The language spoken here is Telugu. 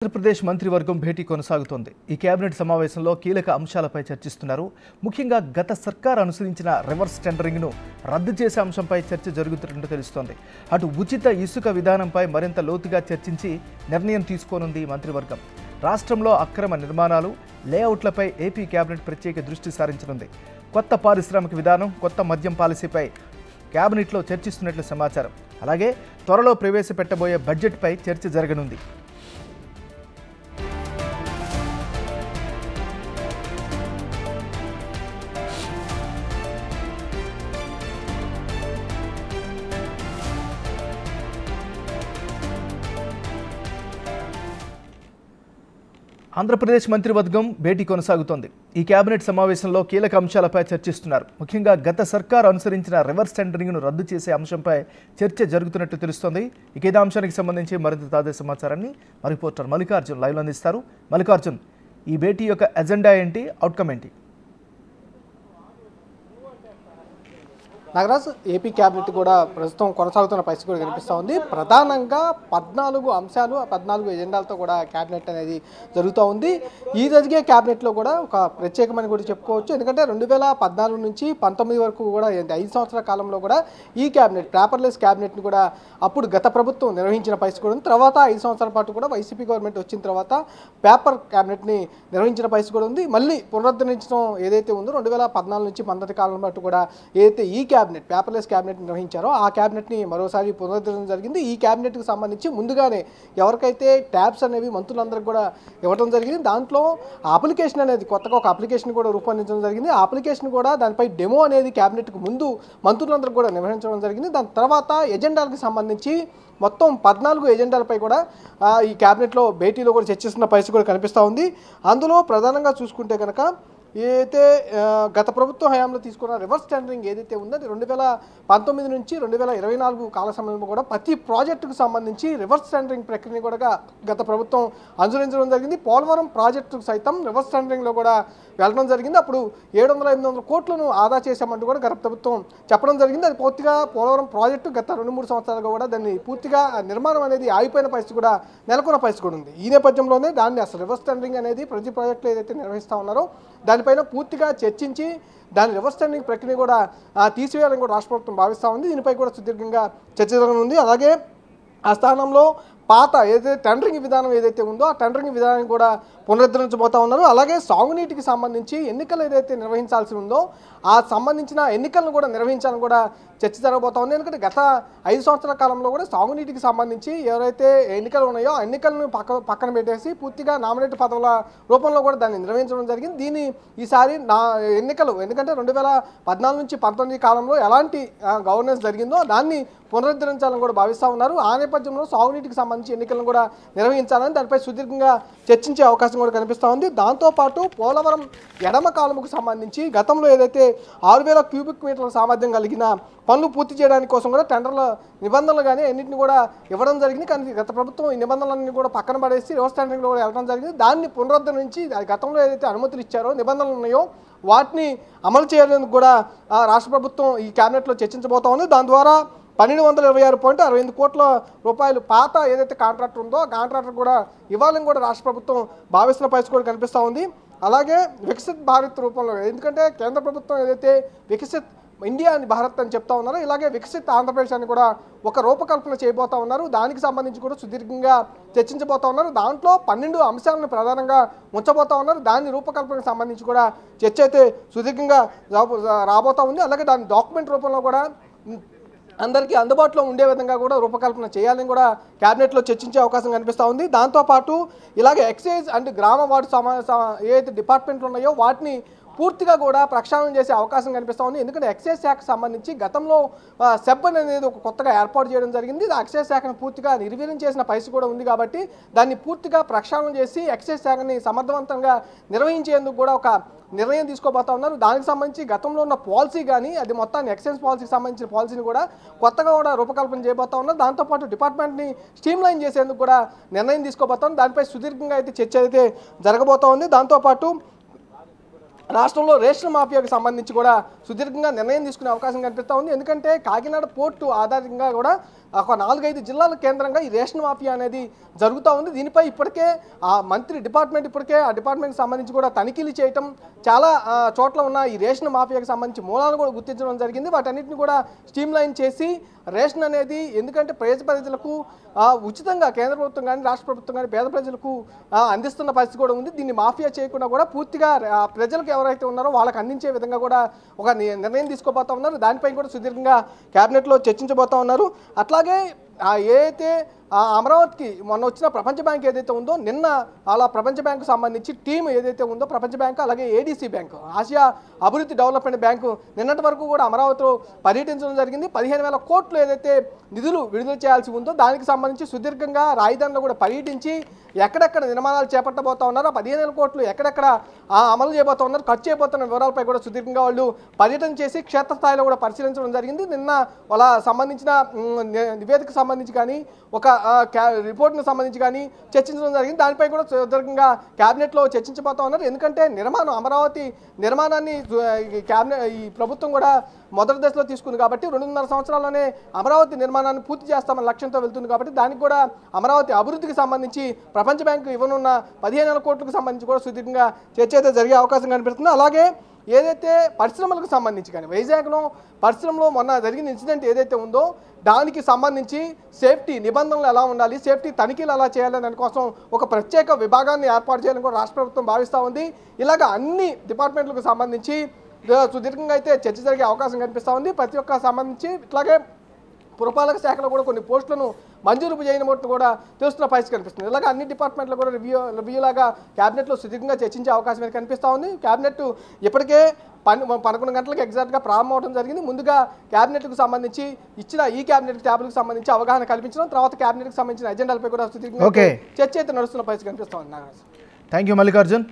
ఆంధ్రప్రదేశ్ మంత్రివర్గం భేటీ కొనసాగుతోంది. ఈ కేబినెట్ సమావేశంలో కీలక అంశాలపై చర్చిస్తున్నారు. ముఖ్యంగా గత సర్కార్ అనుసరించిన రివర్స్ టెండరింగ్ను రద్దు చేసే అంశంపై చర్చ జరుగుతున్నట్టు తెలుస్తోంది. అటు ఉచిత ఇసుక విధానంపై మరింత లోతుగా చర్చించి నిర్ణయం తీసుకోనుంది మంత్రివర్గం. రాష్ట్రంలో అక్రమ నిర్మాణాలు, లేఅవుట్లపై ఏపీ కేబినెట్ ప్రత్యేక దృష్టి సారించనుంది. కొత్త పారిశ్రామిక విధానం, కొత్త మద్యం పాలసీపై కేబినెట్లో చర్చిస్తున్నట్లు సమాచారం. అలాగే త్వరలో ప్రవేశపెట్టబోయే బడ్జెట్పై చర్చ జరగనుంది. ఆంధ్రప్రదేశ్ మంత్రివర్గం భేటీ కొనసాగుతోంది. ఈ కేబినెట్ సమావేశంలో కీలక అంశాలపై చర్చిస్తున్నారు. ముఖ్యంగా గత సర్కార్ అనుసరించిన రివర్స్ టెండరింగ్ను రద్దు చేసే అంశంపై చర్చ జరుగుతున్నట్టు తెలుస్తోంది. ఇదే అంశానికి సంబంధించి మరింత తాజా సమాచారాన్ని మా రిపోర్టర్ మల్లికార్జున్ లైవ్లో అందిస్తారు. మల్లికార్జున్, ఈ భేటీ యొక్క ఎజెండా ఏంటి, అవుట్కమ్ ఏంటి? నాగరాజ్, ఏపీ క్యాబినెట్ కూడా ప్రస్తుతం కొనసాగుతున్న పరిస్థితి కూడా కనిపిస్తూ ఉంది. ప్రధానంగా 14 అంశాలు, 14 ఎజెండాలతో కూడా క్యాబినెట్ అనేది జరుగుతూ ఉంది. ఈ జరిగే క్యాబినెట్లో కూడా ఒక ప్రత్యేకమైన కూడా చెప్పుకోవచ్చు. ఎందుకంటే 2014 నుంచి 19 వరకు కూడా 5 సంవత్సరాల కాలంలో కూడా ఈ క్యాబినెట్ పేపర్లెస్ క్యాబినెట్ని కూడా అప్పుడు గత ప్రభుత్వం నిర్వహించిన పరిస్థితి కూడా ఉంది. తర్వాత 5 సంవత్సరాల పాటు కూడా వైసీపీ గవర్నమెంట్ వచ్చిన తర్వాత పేపర్ క్యాబినెట్ని నిర్వహించిన పరిస్థితి కూడా ఉంది. మళ్ళీ పునరుద్ధరించడం ఏదైతే ఉందో 2014 నుంచి 19 కాలం పాటు కూడా ఏదైతే ఈ క్యాబినెట్ పేపర్లెస్ క్యాబినెట్ నిర్వహించారో ఆ క్యాబినెట్ని మరోసారి పునరుద్ధరించడం జరిగింది. ఈ క్యాబినెట్కి సంబంధించి ముందుగానే ఎవరికైతే ట్యాబ్స్ అనేవి మంత్రులందరికీ కూడా ఇవ్వడం జరిగింది. దాంట్లో అప్లికేషన్ అనేది కొత్తగా ఒక అప్లికేషన్ కూడా రూపొందించడం జరిగింది. ఆ అప్లికేషన్ కూడా దానిపై డెమో అనేది క్యాబినెట్కి ముందు మంత్రులందరికీ కూడా నిర్వహించడం జరిగింది. దాని తర్వాత ఎజెండాలకు సంబంధించి మొత్తం 14 ఎజెండాలపై కూడా ఈ క్యాబినెట్లో భేటీలో కూడా చర్చిస్తున్న పరిస్థితి కూడా కనిపిస్తూ ఉంది. అందులో ప్రధానంగా చూసుకుంటే కనుక ఏదైతే గత ప్రభుత్వ హయాంలో తీసుకున్న రివర్స్ టెండరింగ్ ఏదైతే ఉందో అది 2019 నుంచి 2024 కాల సమయంలో కూడా ప్రతి ప్రాజెక్టుకు సంబంధించి రివర్స్ టెండరింగ్ ప్రక్రియని కూడా గత ప్రభుత్వం అనుసరించడం జరిగింది. పోలవరం ప్రాజెక్టుకు సైతం రివర్స్ టెండరింగ్లో కూడా వెళ్ళడం జరిగింది. అప్పుడు 700-800 కోట్లను ఆదా చేశామంటూ కూడా గత ప్రభుత్వం చెప్పడం జరిగింది. అది పూర్తిగా పోలవరం ప్రాజెక్టు గత 2-3 సంవత్సరాలుగా కూడా దాన్ని పూర్తిగా నిర్మాణం అనేది ఆగిపోయిన పరిస్థితి కూడా నెలకొన్న పరిస్థితి కూడా ఉంది. ఈ నేపథ్యంలోనే దాన్ని అసలు రివర్స్ టెండరింగ్ అనేది ప్రతి ప్రాజెక్టులో ఏదైతే నిర్వహిస్తూ ఉన్నారో దానిపైన పూర్తిగా చర్చించి దాని రివర్స్ టెండరింగ్ ప్రక్రియ కూడా తీసివేయాలని కూడా రాష్ట్ర ప్రభుత్వం భావిస్తూ ఉంది. దీనిపై కూడా సుదీర్ఘంగా చర్చ జరగనుంది. అలాగే ఆ స్థానంలో పాత ఏదైతే టెండరింగ్ విధానం ఏదైతే ఉందో ఆ టెండరింగ్ విధానాన్ని కూడా పునరుద్ధరించబోతా ఉన్నారు. అలాగే సాగునీటికి సంబంధించి ఎన్నికలు ఏదైతే నిర్వహించాల్సి ఉందో ఆ సంబంధించిన ఎన్నికలను కూడా నిర్వహించాలని కూడా చర్చ జరగబోతా ఉంది. ఎందుకంటే గత 5 సంవత్సరాల కాలంలో కూడా సాగునీటికి సంబంధించి ఎవరైతే ఎన్నికలు ఉన్నాయో ఆ ఎన్నికలను పక్కన పెట్టేసి పూర్తిగా నామినేట్ పదవుల రూపంలో కూడా దాన్ని నిర్వహించడం జరిగింది. దీన్ని ఈసారి ఎన్నికలు ఎందుకంటే 2014 నుంచి 19 కాలంలో ఎలాంటి గవర్నెన్స్ జరిగిందో దాన్ని పునరుద్ధరించాలని కూడా భావిస్తూ ఉన్నారు. ఆ నేపథ్యంలో సాగునీటికి సంబంధించి ఎన్నికలను కూడా నిర్వహించాలని దానిపై సుదీర్ఘంగా చర్చించే అవకాశం కూడా కనిపిస్తూ ఉంది. దాంతోపాటు పోలవరం ఎడమ కాలువకు సంబంధించి గతంలో ఏదైతే 6000 క్యూబిక్ మీటర్ల సామర్థ్యం కలిగిన పనులు పూర్తి చేయడానికి కోసం కూడా టెండర్ల నిబంధనలు కానీ అన్నింటిని కూడా ఇవ్వడం జరిగింది. కానీ గత ప్రభుత్వం ఈ నిబంధనలన్నీ కూడా పక్కన పడేసి రివర్స్ టెండరింగ్లో కూడా వెళ్ళడం జరిగింది. దాన్ని పునరుద్ధరించి గతంలో ఏదైతే అనుమతులు ఇచ్చారో నిబంధనలు ఉన్నాయో వాటిని అమలు చేయాలని కూడా రాష్ట్ర ప్రభుత్వం ఈ క్యాబినెట్లో చర్చించబోతా ఉంది. దాని ద్వారా 1226.68 కోట్ల రూపాయలు పాత ఏదైతే కాంట్రాక్టర్ ఉందో ఆ కాంట్రాక్టర్ కూడా ఇవ్వాలని కూడా రాష్ట్ర ప్రభుత్వం భావిస్తున్న పరిస్థితి కూడా కనిపిస్తూ ఉంది. అలాగే వికసిత్ భారత్ రూపంలో ఎందుకంటే కేంద్ర ప్రభుత్వం ఏదైతే వికసిత్ ఇండియా అని భారత్ అని చెప్తా ఉన్నారో ఇలాగే వికసిత్ ఆంధ్రప్రదేశ్ అని కూడా ఒక రూపకల్పన చేయబోతా ఉన్నారు. దానికి సంబంధించి కూడా సుదీర్ఘంగా చర్చించబోతా ఉన్నారు. దాంట్లో 12 అంశాలను ప్రధానంగా ఉంచబోతా ఉన్నారు. దాని రూపకల్పనకు సంబంధించి కూడా చర్చ అయితే సుదీర్ఘంగా రాబోతా ఉంది. అలాగే దాని డాక్యుమెంట్ రూపంలో కూడా అందరికీ అందుబాటులో ఉండే విధంగా కూడా రూపకల్పన చేయాలని కూడా క్యాబినెట్లో చర్చించే అవకాశం కనిపిస్తూ ఉంది. దాంతోపాటు ఇలాగే ఎక్సైజ్ అండ్ గ్రామ వార్డు ఏదైతే డిపార్ట్మెంట్లు ఉన్నాయో వాటిని పూర్తిగా కూడా ప్రక్షాళన చేసే అవకాశం కనిపిస్తూ ఉంది. ఎందుకంటే ఎక్సైజ్ శాఖకు సంబంధించి గతంలో సెబ్ అనేది ఒక కొత్తగా ఏర్పాటు చేయడం జరిగింది. ఆ ఎక్సైజ్ శాఖను పూర్తిగా నిర్వీర్యం చేసిన పరిస్థితి కూడా ఉంది కాబట్టి దాన్ని పూర్తిగా ప్రక్షాళన చేసి ఎక్సైజ్ శాఖని సమర్థవంతంగా నిర్వహించేందుకు కూడా ఒక నిర్ణయం తీసుకోబోతా ఉన్నారు. దానికి సంబంధించి గతంలో ఉన్న పాలసీ కానీ అది మొత్తాన్ని ఎక్సైజ్ పాలసీకి సంబంధించిన పాలసీని కూడా కొత్తగా కూడా రూపకల్పన చేయబోతా ఉన్నారు. దాంతోపాటు డిపార్ట్మెంట్ని స్ట్రీమ్లైన్ చేసేందుకు కూడా నిర్ణయం తీసుకోబోతా ఉంది. దానిపై సుదీర్ఘంగా అయితే చర్చ అయితే జరగబోతా ఉంది. దాంతోపాటు రాష్ట్రంలో రేషన్ మాఫియాకు సంబంధించి కూడా సుదీర్ఘంగా నిర్ణయం తీసుకునే అవకాశం కనిపిస్తూ ఉంది. ఎందుకంటే కాకినాడ పోర్టు ఆధారంగా కూడా ఒక 4-5 జిల్లాల కేంద్రంగా ఈ రేషన్ మాఫియా అనేది జరుగుతూ ఉంది. దీనిపై ఇప్పటికే ఆ మంత్రి డిపార్ట్మెంట్ ఇప్పటికే ఆ డిపార్ట్మెంట్కి సంబంధించి కూడా తనిఖీలు చేయటం, చాలా చోట్ల ఉన్న ఈ రేషన్ మాఫియాకి సంబంధించి మూలాలను కూడా గుర్తించడం జరిగింది. వాటన్నిటిని కూడా స్ట్రీమ్లైన్ చేసి రేషన్ అనేది ఎందుకంటే పేద ప్రజలకు ఉచితంగా కేంద్ర ప్రభుత్వం కానీ రాష్ట్ర ప్రభుత్వం కానీ పేద ప్రజలకు అందిస్తున్న పరిస్థితి కూడా ఉంది. దీన్ని మాఫియా చేయకుండా కూడా పూర్తిగా ప్రజలకు ఎవరైతే ఉన్నారో వాళ్ళకి అందించే విధంగా కూడా ఒక నిర్ణయం తీసుకోబోతా ఉన్నారు. దానిపై కూడా సుదీర్ఘంగా కేబినెట్లో చర్చించబోతా ఉన్నారు. అట్లాగే ఏదైతే అమరావతికి మొన్న వచ్చిన ప్రపంచ బ్యాంక్ ఏదైతే ఉందో, నిన్న అలా ప్రపంచ బ్యాంకు సంబంధించి టీం ఏదైతే ఉందో ప్రపంచ బ్యాంకు అలాగే ఏడీసీ బ్యాంకు ఆసియా అభివృద్ధి డెవలప్మెంట్ బ్యాంకు నిన్నటి వరకు కూడా అమరావతిలో పర్యటించడం జరిగింది. 15,000 కోట్లు ఏదైతే నిధులు విడుదల చేయాల్సి ఉందో దానికి సంబంధించి సుదీర్ఘంగా రాజధానిలో కూడా పర్యటించి ఎక్కడెక్కడ నిర్మాణాలు చేపట్టబోతా ఉన్నారో 15,000 కోట్లు ఎక్కడెక్కడ అమలు చేయబోతా ఉన్నారు, ఖర్చు చేయబోతున్న వివరాలపై కూడా సుదీర్ఘంగా వాళ్ళు పర్యటన చేసి క్షేత్రస్థాయిలో కూడా పరిశీలించడం జరిగింది. నిన్న వాళ్ళ సంబంధించిన నివేదికకు సంబంధించి కానీ ఒక రిపోర్ట్ను సంబంధించి కానీ చర్చించడం జరిగింది. దానిపై కూడా సుదీర్ఘంగా క్యాబినెట్లో చర్చించబోతా ఉన్నారు. ఎందుకంటే అమరావతి నిర్మాణాన్ని ఈ ప్రభుత్వం కూడా మొదటి దశలో తీసుకుంది కాబట్టి 2.5 సంవత్సరాల్లోనే అమరావతి నిర్మాణాన్ని పూర్తి చేస్తామన్న లక్ష్యంతో వెళ్తుంది కాబట్టి దానికి కూడా అమరావతి అభివృద్ధికి సంబంధించి ప్రపంచ బ్యాంకు ఇవ్వనున్న 15,000 కోట్లకు సంబంధించి కూడా సుదీర్ఘంగా చర్చ అయితే జరిగే అవకాశం కనిపిస్తుంది. అలాగే ఏదైతే పరిశ్రమలకు సంబంధించి కానీ వైజాగ్లో పరిశ్రమలో మొన్న జరిగిన ఇన్సిడెంట్ ఏదైతే ఉందో దానికి సంబంధించి సేఫ్టీ నిబంధనలు ఎలా ఉండాలి, సేఫ్టీ తనిఖీలు ఎలా చేయాలని దానికోసం ఒక ప్రత్యేక విభాగాన్ని ఏర్పాటు చేయాలని కూడా రాష్ట్ర ప్రభుత్వం భావిస్తూ ఉంది. ఇలాగ అన్ని డిపార్ట్మెంట్లకు సంబంధించి సుదీర్ఘంగా అయితే చర్చ జరిగే అవకాశం కనిపిస్తూ ఉంది. ప్రతి ఒక్క సంబంధించి ఇట్లాగే పురపాలక శాఖలో కూడా కొన్ని పోస్టులను మంజూరు చేయనట్టు కూడా తెలుస్తున్న పరిస్థితి కనిపిస్తుంది. ఇలాగ అన్ని డిపార్ట్మెంట్లో కూడా రివ్యూ లాగా క్యాబినెట్లో సుదీర్ఘంగా చర్చించే అవకాశం అయితే కనిపిస్తూ ఉంది. క్యాబినెట్ ఇప్పటికే 11 గంటలకు ఎగ్జాక్ట్గా ప్రారంభం అవడం జరిగింది. ముందుగా క్యాబినెట్కు సంబంధించి ఇచ్చిన ఈ క్యాబినెట్ ట్యాబ్లకు సంబంధించి అవగాహన కల్పించడం, తర్వాత క్యాబినెట్కి సంబంధించిన ఎజెండాలపై కూడా సుదీర్ఘంగా చర్చ అయితే నడుస్తున్న పరిస్థితి కనిపిస్తూ ఉంది. Thank you Mallikarjun.